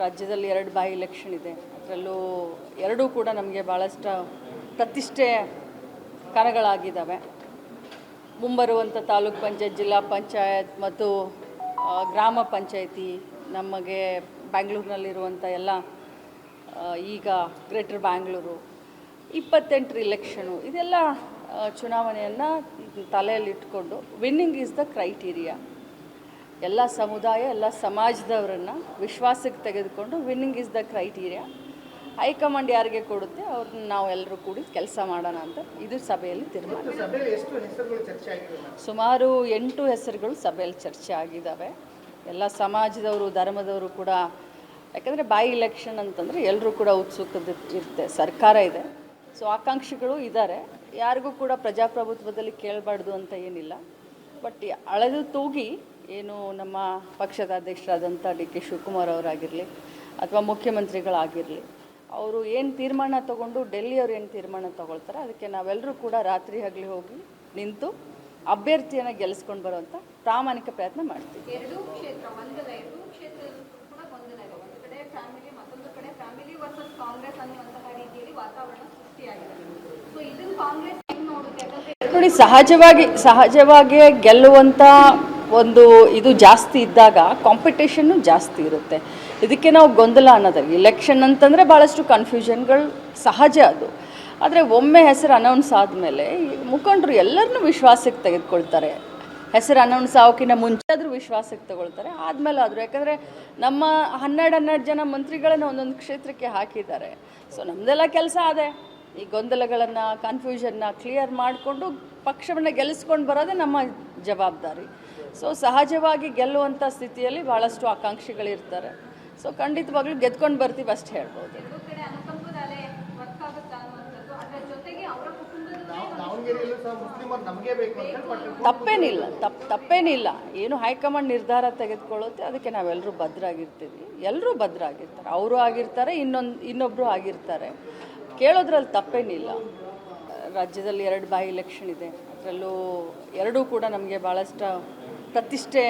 ರಾಜ್ಯದಲ್ಲಿ 2 by election ಇದೆ. ಅದರಲ್ಲೂ ಎರಡೂ ಕೂಡ ನಮಗೆ ಭಾಳಷ್ಟು ಪ್ರತಿಷ್ಠೆ ಕಣಗಳಾಗಿದ್ದಾವೆ. ಮುಂಬರುವಂಥ ತಾಲೂಕ್ ಪಂಚಾಯತ್, ಜಿಲ್ಲಾ ಪಂಚಾಯತ್ ಮತ್ತು ಗ್ರಾಮ ಪಂಚಾಯಿತಿ, ನಮಗೆ ಬ್ಯಾಂಗ್ಳೂರಿನಲ್ಲಿರುವಂಥ ಎಲ್ಲ ಈಗ ಗ್ರೇಟರ್ ಬ್ಯಾಂಗ್ಳೂರು 28 ಇಲೆಕ್ಷನು, ಇದೆಲ್ಲ ಚುನಾವಣೆಯನ್ನು ತಲೆಯಲ್ಲಿಟ್ಕೊಂಡು ವಿನ್ನಿಂಗ್ ಈಸ್ ದ ಕ್ರೈಟೀರಿಯಾ. ಎಲ್ಲ ಸಮುದಾಯ, ಎಲ್ಲ ಸಮಾಜದವರನ್ನು ವಿಶ್ವಾಸಕ್ಕೆ ತೆಗೆದುಕೊಂಡು winning is the criteria. High command ಯಾರಿಗೆ ಕೊಡುತ್ತೆ ಅವ್ರನ್ನ ನಾವು ಎಲ್ಲರೂ ಕೂಡಿ ಕೆಲಸ ಮಾಡೋಣ ಅಂತ ಇದು ಸಭೆಯಲ್ಲಿ ತೀರ್ಮಾನ. ಸುಮಾರು 8 ಹೆಸರುಗಳು ಸಭೆಯಲ್ಲಿ ಚರ್ಚೆ ಆಗಿದ್ದಾವೆ. ಎಲ್ಲ ಸಮಾಜದವರು, ಧರ್ಮದವರು ಕೂಡ, ಯಾಕಂದರೆ ಬೈ ಎಲೆಕ್ಷನ್ ಅಂತಂದರೆ ಎಲ್ಲರೂ ಕೂಡ ಉತ್ಸುಕತೆ ಸರ್ಕಾರ ಇದೆ. ಸೊ ಆಕಾಂಕ್ಷಿಗಳು ಇದ್ದಾರೆ. ಯಾರಿಗೂ ಕೂಡ ಪ್ರಜಾಪ್ರಭುತ್ವದಲ್ಲಿ ಕೇಳಬಾರ್ದು ಅಂತ ಏನಿಲ್ಲ. ಬಟ್ ಅಳೆದು ತೂಗಿ ಏನು ನಮ್ಮ ಪಕ್ಷದ ಅಧ್ಯಕ್ಷರಾದಂಥ ಡಿ.ಕೆ. ಶಿವಕುಮಾರ್ ಅವರಾಗಿರಲಿ ಅಥವಾ ಮುಖ್ಯಮಂತ್ರಿಗಳಾಗಿರಲಿ, ಅವರು ಏನು ತೀರ್ಮಾನ ತೊಗೊಂಡು ಡೆಲ್ಲಿಯವರು ಏನು ತೀರ್ಮಾನ ತೊಗೊಳ್ತಾರೆ ಅದಕ್ಕೆ ನಾವೆಲ್ಲರೂ ಕೂಡ ರಾತ್ರಿ ಹಗಲಿ ಹೋಗಿ ನಿಂತು ಅಭ್ಯರ್ಥಿಯನ್ನು ಗೆಲ್ಲಿಸ್ಕೊಂಡು ಬರುವಂಥ ಪ್ರಾಮಾಣಿಕ ಪ್ರಯತ್ನ ಮಾಡ್ತೀವಿ. ಎರಡೂ ಕ್ಷೇತ್ರ ಕೂಡ ಗೊಂದಲ ಇದೆ. ಒಂದು ಕಡೆ ಫ್ಯಾಮಿಲಿ, ಮತ್ತೊಂದು ಕಡೆ ಫ್ಯಾಮಿಲಿ ವರ್ಸಸ್ ಕಾಂಗ್ರೆಸ್ ಅನ್ನುವಂತಹ ರೀತಿಯಲ್ಲಿ ವಾತಾವರಣ ಸೃಷ್ಟಿಯಾಗಿದೆ. ಸೊ ಇದನ್ನು ಕಾಂಗ್ರೆಸ್ ಹೆಂಗೆ ನೋಡುತ್ತೆ? ನೋಡಿ, ಸಹಜವಾಗಿ ಗೆಲ್ಲುವಂಥ ಒಂದು ಇದು ಜಾಸ್ತಿ ಇದ್ದಾಗ ಕಾಂಪಿಟೇಷನ್ನು ಜಾಸ್ತಿ ಇರುತ್ತೆ. ಇದಕ್ಕೆ ನಾವು ಗೊಂದಲ ಅನ್ನೋದಾಗಿ ಎಲೆಕ್ಷನ್ ಅಂತಂದರೆ ಭಾಳಷ್ಟು ಕನ್ಫ್ಯೂಷನ್ಗಳು ಸಹಜ ಅದು. ಆದರೆ ಒಮ್ಮೆ ಹೆಸರು ಅನೌನ್ಸ್ ಆದಮೇಲೆ ಮುಖಂಡರು ಎಲ್ಲರನ್ನೂ ವಿಶ್ವಾಸಕ್ಕೆ ತೆಗೆದುಕೊಳ್ತಾರೆ. ಹೆಸರು ಅನೌನ್ಸ್ ಆಗೋಕ್ಕಿಂತ ಮುಂಚೆ ಆದರೂ ವಿಶ್ವಾಸಕ್ಕೆ ತಗೊಳ್ತಾರೆ, ಆದಮೇಲೆ ಆದರೂ. ಯಾಕಂದರೆ ನಮ್ಮ 12 ಜನ ಮಂತ್ರಿಗಳನ್ನು ಒಂದೊಂದು ಕ್ಷೇತ್ರಕ್ಕೆ ಹಾಕಿದ್ದಾರೆ. ಸೊ ನಮ್ಮದೆಲ್ಲ ಕೆಲಸ ಅದೇ, ಈ ಗೊಂದಲಗಳನ್ನು, ಕನ್ಫ್ಯೂಷನ್ನ ಕ್ಲಿಯರ್ ಮಾಡಿಕೊಂಡು ಪಕ್ಷವನ್ನು ಗೆಲ್ಲಿಸ್ಕೊಂಡು ಬರೋದೇ ನಮ್ಮ ಜವಾಬ್ದಾರಿ. ಸೊ ಸಹಜವಾಗಿ ಗೆಲ್ಲುವಂಥ ಸ್ಥಿತಿಯಲ್ಲಿ ಭಾಳಷ್ಟು ಆಕಾಂಕ್ಷಿಗಳಿರ್ತಾರೆ. ಸೊ ಖಂಡಿತವಾಗ್ಲೂ ಗೆದ್ಕೊಂಡು ಬರ್ತೀವಿ ಅಷ್ಟು ಹೇಳ್ಬೋದು. ತಪ್ಪೇನಿಲ್ಲ. ಏನು ಹೈಕಮಾಂಡ್ ನಿರ್ಧಾರ ತೆಗೆದುಕೊಳ್ಳುತ್ತೆ ಅದಕ್ಕೆ ನಾವೆಲ್ಲರೂ ಭದ್ರಾಗಿರ್ತೀವಿ. ಎಲ್ಲರೂ ಭದ್ರಾಗಿರ್ತಾರೆ. ಅವರು ಆಗಿರ್ತಾರೆ, ಇನ್ನೊಬ್ಬರು ಆಗಿರ್ತಾರೆ. ಕೇಳೋದ್ರಲ್ಲಿ ತಪ್ಪೇನಿಲ್ಲ. ರಾಜ್ಯದಲ್ಲಿ 2 ಬೈ ಎಲೆಕ್ಷನ್ ಇದೆ. ಅದರಲ್ಲೂ ಎರಡೂ ಕೂಡ ನಮಗೆ ಭಾಳಷ್ಟು ಪ್ರತಿಷ್ಠೆ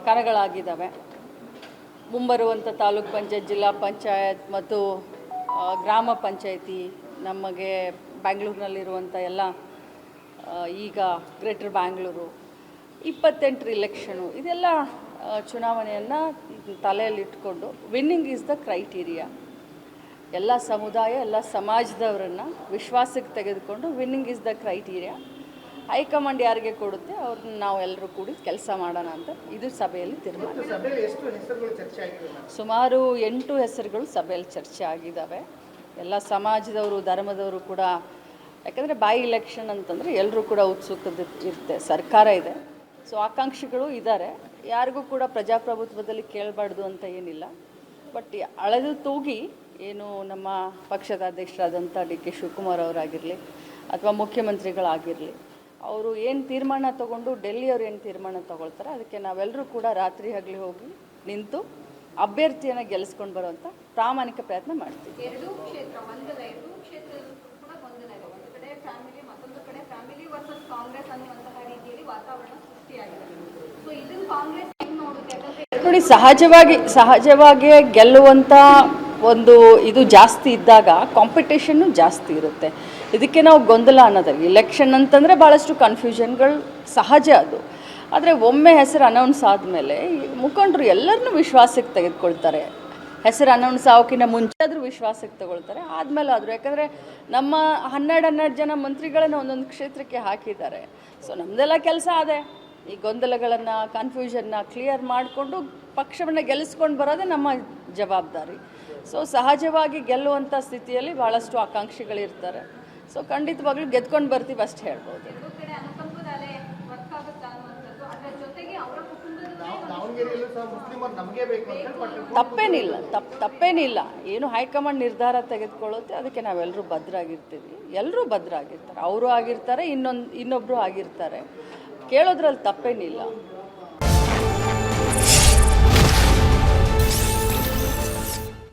ಕಣಗಳಾಗಿದ್ದಾವೆ. ಮುಂಬರುವಂಥ ತಾಲೂಕ್ ಪಂಚಾಯತ್, ಜಿಲ್ಲಾ ಪಂಚಾಯತ್ ಮತ್ತು ಗ್ರಾಮ ಪಂಚಾಯಿತಿ, ನಮಗೆ ಬ್ಯಾಂಗ್ಳೂರಿನಲ್ಲಿರುವಂಥ ಎಲ್ಲ ಈಗ ಗ್ರೇಟರ್ ಬ್ಯಾಂಗ್ಳೂರು 28 ಇಲೆಕ್ಷನು, ಇದೆಲ್ಲ ಚುನಾವಣೆಯನ್ನು ತಲೆಯಲ್ಲಿಟ್ಕೊಂಡು ವಿನ್ನಿಂಗ್ ಈಸ್ ದ ಕ್ರೈಟೀರಿಯಾ. ಎಲ್ಲ ಸಮುದಾಯ, ಎಲ್ಲ ಸಮಾಜದವರನ್ನು ವಿಶ್ವಾಸಕ್ಕೆ ತೆಗೆದುಕೊಂಡು winning is the criteria. High command ಯಾರಿಗೆ ಕೊಡುತ್ತೆ ಅವ್ರನ್ನ ನಾವು ಎಲ್ಲರೂ ಕೂಡಿ ಕೆಲಸ ಮಾಡೋಣ ಅಂತ ಇದು ಸಭೆಯಲ್ಲಿ ತೀರ್ಮಾನ. ಸುಮಾರು 8 ಹೆಸರುಗಳು ಸಭೆಯಲ್ಲಿ ಚರ್ಚೆ ಆಗಿದ್ದಾವೆ. ಎಲ್ಲ ಸಮಾಜದವರು, ಧರ್ಮದವರು ಕೂಡ, ಯಾಕಂದರೆ ಬೈ ಎಲೆಕ್ಷನ್ ಅಂತಂದರೆ ಎಲ್ಲರೂ ಕೂಡ ಉತ್ಸುಕತೆ ಸರ್ಕಾರ ಇದೆ. ಸೊ ಆಕಾಂಕ್ಷಿಗಳು ಇದ್ದಾರೆ. ಯಾರಿಗೂ ಕೂಡ ಪ್ರಜಾಪ್ರಭುತ್ವದಲ್ಲಿ ಕೇಳಬಾರ್ದು ಅಂತ ಏನಿಲ್ಲ. ಬಟ್ ಅಳೆದು ತೂಗಿ ಏನು ನಮ್ಮ ಪಕ್ಷದ ಅಧ್ಯಕ್ಷರಾದಂಥ ಡಿ.ಕೆ. ಶಿವಕುಮಾರ್ ಅವರಾಗಿರಲಿ ಅಥವಾ ಮುಖ್ಯಮಂತ್ರಿಗಳಾಗಿರಲಿ, ಅವರು ಏನು ತೀರ್ಮಾನ ತೊಗೊಂಡು ಡೆಲ್ಲಿಯವರು ಏನು ತೀರ್ಮಾನ ತೊಗೊಳ್ತಾರೆ ಅದಕ್ಕೆ ನಾವೆಲ್ಲರೂ ಕೂಡ ರಾತ್ರಿ ಹಗಲಿ ಹೋಗಿ ನಿಂತು ಅಭ್ಯರ್ಥಿಯನ್ನು ಗೆಲ್ಲಿಸ್ಕೊಂಡು ಬರುವಂಥ ಪ್ರಾಮಾಣಿಕ ಪ್ರಯತ್ನ ಮಾಡ್ತೀವಿ. ಎರಡೂ ಕ್ಷೇತ್ರ ಕೂಡ ಗೊಂದಲ ಇದೆ. ಒಂದು ಕಡೆ ಫ್ಯಾಮಿಲಿ, ಮತ್ತೊಂದು ಕಡೆ ಫ್ಯಾಮಿಲಿ ವರ್ಸಸ್ ಕಾಂಗ್ರೆಸ್ ಅನ್ನುವಂತಹ ರೀತಿಯಲ್ಲಿ ವಾತಾವರಣ ಸೃಷ್ಟಿಯಾಗಿದೆ. ಸೊ ಇದನ್ನು ಕಾಂಗ್ರೆಸ್ ಹೆಂಗೆ ನೋಡುತ್ತೆ? ನೋಡಿ, ಸಹಜವಾಗಿ ಗೆಲ್ಲುವಂಥ ಒಂದು ಇದು ಜಾಸ್ತಿ ಇದ್ದಾಗ ಕಾಂಪಿಟೇಷನ್ನು ಜಾಸ್ತಿ ಇರುತ್ತೆ. ಇದಕ್ಕೆ ನಾವು ಗೊಂದಲ ಅನ್ನೋದಾಗಿ ಎಲೆಕ್ಷನ್ ಅಂತಂದರೆ ಭಾಳಷ್ಟು ಕನ್ಫ್ಯೂಷನ್ಗಳು ಸಹಜ ಅದು. ಆದರೆ ಒಮ್ಮೆ ಹೆಸರು ಅನೌನ್ಸ್ ಆದಮೇಲೆ ಮುಖಂಡರು ಎಲ್ಲರನ್ನೂ ವಿಶ್ವಾಸಕ್ಕೆ ತೆಗೆದುಕೊಳ್ತಾರೆ. ಹೆಸರು ಅನೌನ್ಸ್ ಆಗೋಕ್ಕಿಂತ ಮುಂಚೆ ಆದರೂ ವಿಶ್ವಾಸಕ್ಕೆ ತಗೊಳ್ತಾರೆ, ಆದಮೇಲೆ ಆದರೂ. ಯಾಕಂದರೆ ನಮ್ಮ 12 ಜನ ಮಂತ್ರಿಗಳನ್ನು ಒಂದೊಂದು ಕ್ಷೇತ್ರಕ್ಕೆ ಹಾಕಿದ್ದಾರೆ. ಸೊ ನಮ್ಮದೆಲ್ಲ ಕೆಲಸ ಅದೇ, ಈ ಗೊಂದಲಗಳನ್ನು, ಕನ್ಫ್ಯೂಷನ್ನ ಕ್ಲಿಯರ್ ಮಾಡಿಕೊಂಡು ಪಕ್ಷವನ್ನು ಗೆಲ್ಲಿಸ್ಕೊಂಡು ಬರೋದೇ ನಮ್ಮ ಜವಾಬ್ದಾರಿ. ಸೊ ಸಹಜವಾಗಿ ಗೆಲ್ಲುವಂಥ ಸ್ಥಿತಿಯಲ್ಲಿ ಭಾಳಷ್ಟು ಆಕಾಂಕ್ಷಿಗಳಿರ್ತಾರೆ. ಸೊ ಖಂಡಿತವಾಗ್ಲೂ ಗೆದ್ಕೊಂಡು ಬರ್ತೀವಿ ಅಷ್ಟು ಹೇಳ್ಬೋದು. ತಪ್ಪೇನಿಲ್ಲ. ಏನು ಹೈಕಮಾಂಡ್ ನಿರ್ಧಾರ ತೆಗೆದುಕೊಳ್ಳುತ್ತೆ ಅದಕ್ಕೆ ನಾವೆಲ್ಲರೂ ಭದ್ರಾಗಿರ್ತೀವಿ. ಎಲ್ಲರೂ ಭದ್ರಾಗಿರ್ತಾರೆ. ಅವರು ಆಗಿರ್ತಾರೆ, ಇನ್ನೊಬ್ಬರು ಆಗಿರ್ತಾರೆ. ಕೇಳೋದ್ರಲ್ಲಿ ತಪ್ಪೇನಿಲ್ಲ.